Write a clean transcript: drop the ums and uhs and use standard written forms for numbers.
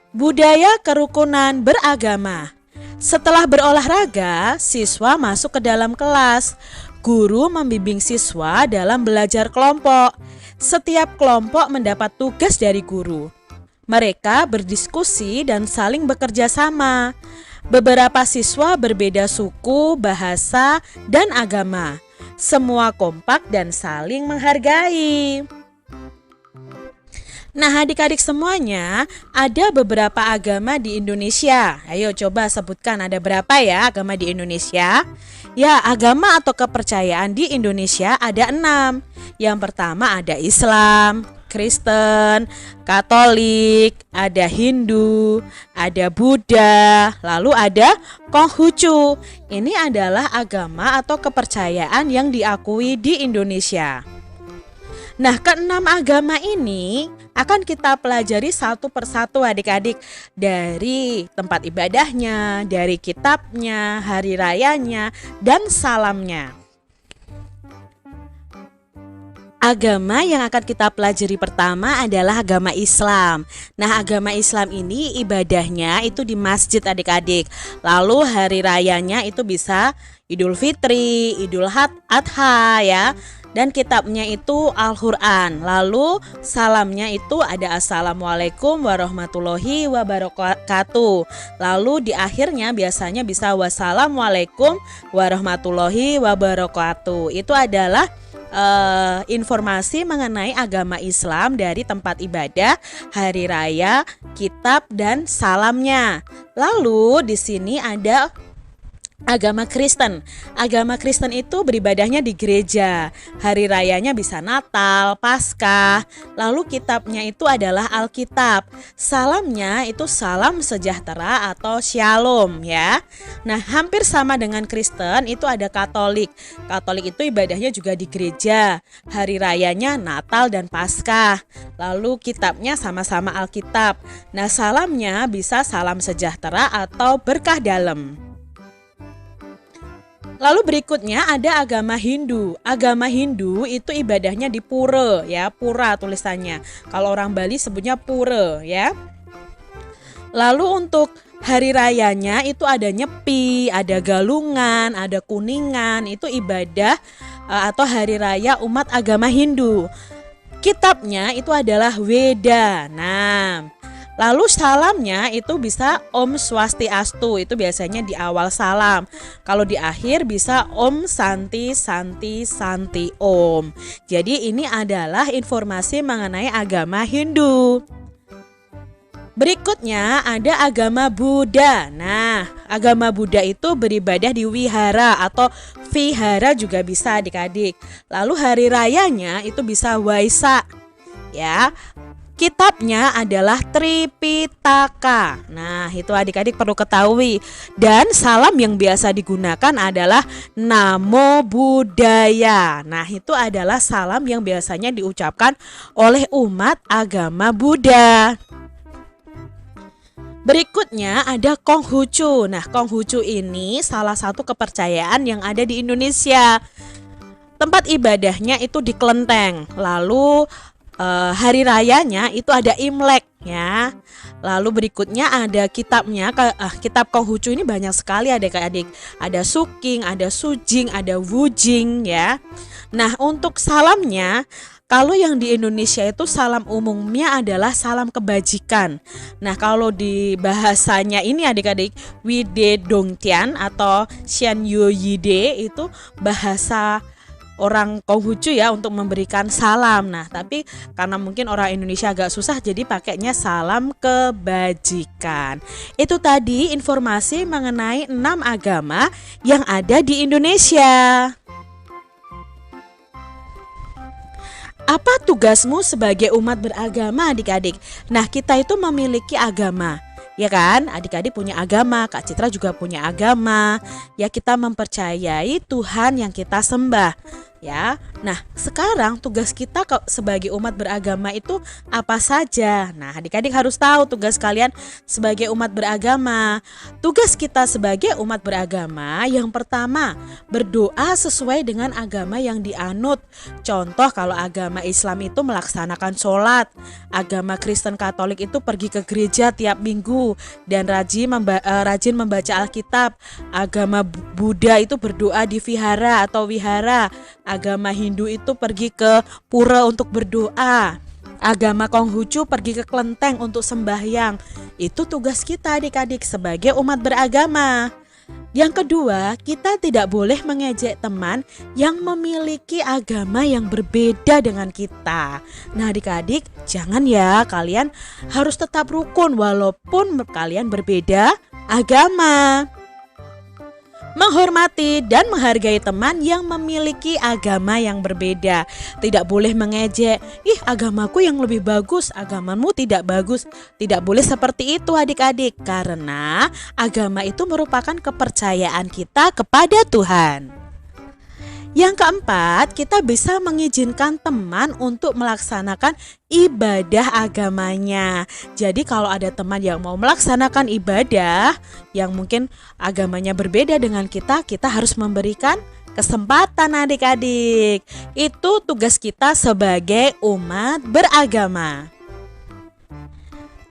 Budaya kerukunan beragama. Setelah berolahraga, siswa masuk ke dalam kelas. Guru membimbing siswa dalam belajar kelompok. Setiap kelompok mendapat tugas dari guru. Mereka berdiskusi dan saling bekerja sama. Beberapa siswa berbeda suku, bahasa, dan agama. Semua kompak dan saling menghargai. Nah, adik-adik semuanya, ada beberapa agama di Indonesia. Ayo coba sebutkan ada berapa ya agama di Indonesia? Ya, agama atau kepercayaan di Indonesia ada 6. Yang pertama ada Islam, Kristen, Katolik, ada Hindu, ada Buddha, lalu ada Konghucu. Ini adalah agama atau kepercayaan yang diakui di Indonesia. Nah, keenam agama ini akan kita pelajari satu persatu adik-adik, dari tempat ibadahnya, dari kitabnya, hari rayanya, dan salamnya. Agama yang akan kita pelajari pertama adalah agama Islam. Nah, agama Islam ini ibadahnya itu di masjid adik-adik. Lalu hari rayanya itu bisa Idul Fitri, Idul Adha ya. Dan kitabnya itu Al-Quran. Lalu salamnya itu ada Assalamualaikum warahmatullahi wabarakatuh. Lalu di akhirnya biasanya bisa Wassalamualaikum warahmatullahi wabarakatuh. Itu adalah informasi mengenai agama Islam dari tempat ibadah, hari raya, kitab, dan salamnya. Lalu di sini ada agama Kristen. Agama Kristen itu beribadahnya di gereja. Hari rayanya bisa Natal, Paskah. Lalu kitabnya itu adalah Alkitab. Salamnya itu salam sejahtera atau shalom ya. Nah, hampir sama dengan Kristen itu ada Katolik. Katolik itu ibadahnya juga di gereja. Hari rayanya Natal dan Paskah. Lalu kitabnya sama-sama Alkitab. Nah, salamnya bisa salam sejahtera atau berkah dalam. Lalu berikutnya ada agama Hindu. Agama Hindu itu ibadahnya di pura ya, pura tulisannya. Kalau orang Bali sebutnya pura ya. Lalu untuk hari rayanya itu ada Nyepi, ada Galungan, ada Kuningan. Itu ibadah atau hari raya umat agama Hindu. Kitabnya itu adalah Weda. Nah, lalu salamnya itu bisa Om Swastiastu, itu biasanya di awal salam. Kalau di akhir bisa Om Santi Santi Santi Om. Jadi ini adalah informasi mengenai agama Hindu. Berikutnya ada agama Buddha. Nah, agama Buddha itu beribadah di wihara atau vihara juga bisa adik-adik. Lalu hari rayanya itu bisa Waisak ya. Kitabnya adalah Tripitaka. Nah, itu adik-adik perlu ketahui. Dan salam yang biasa digunakan adalah Namo Buddhaya. Nah, itu adalah salam yang biasanya diucapkan oleh umat agama Buddha. Berikutnya ada Konghucu. Nah, Konghucu ini salah satu kepercayaan yang ada di Indonesia. Tempat ibadahnya itu di kelenteng. Lalu hari rayanya itu ada Imlek ya. Lalu berikutnya ada kitabnya. Kitab Konghucu ini banyak sekali adik-adik. Ada Suking, ada Sujing, ada Wujing ya. Nah, untuk salamnya, kalau yang di Indonesia itu salam umumnya adalah salam kebajikan. Nah, kalau di bahasanya ini adik-adik, Wide Dongtian atau Xian Yo Yide itu bahasa orang Konghucu ya untuk memberikan salam. Nah, tapi karena mungkin orang Indonesia agak susah jadi pakainya salam kebajikan. Itu tadi informasi mengenai 6 agama yang ada di Indonesia. Apa tugasmu sebagai umat beragama adik-adik? Nah, kita itu memiliki agama. Ya kan, adik-adik punya agama, Kak Citra juga punya agama. Ya, kita mempercayai Tuhan yang kita sembah. ya. Nah, sekarang tugas kita sebagai umat beragama itu apa saja? Nah, adik-adik harus tahu tugas kalian sebagai umat beragama. Tugas kita sebagai umat beragama yang pertama, berdoa sesuai dengan agama yang dianut. Contoh kalau agama Islam itu melaksanakan sholat, agama Kristen Katolik itu pergi ke gereja tiap minggu dan rajin membaca Alkitab. Agama Buddha itu berdoa di vihara atau wihara. Agama Hindu itu pergi ke pura untuk berdoa. Agama Konghucu pergi ke kelenteng untuk sembahyang. Itu tugas kita adik-adik sebagai umat beragama. Yang kedua, kita tidak boleh mengejek teman yang memiliki agama yang berbeda dengan kita. Nah adik-adik, jangan ya, kalian harus tetap rukun walaupun kalian berbeda agama. Menghormati dan menghargai teman yang memiliki agama yang berbeda. Tidak boleh mengejek, ih agamaku yang lebih bagus, agamamu tidak bagus. Tidak boleh seperti itu adik-adik, karena agama itu merupakan kepercayaan kita kepada Tuhan. Yang keempat, kita bisa mengizinkan teman untuk melaksanakan ibadah agamanya. Jadi kalau ada teman yang mau melaksanakan ibadah yang mungkin agamanya berbeda dengan kita harus memberikan kesempatan adik-adik. Itu tugas kita sebagai umat beragama.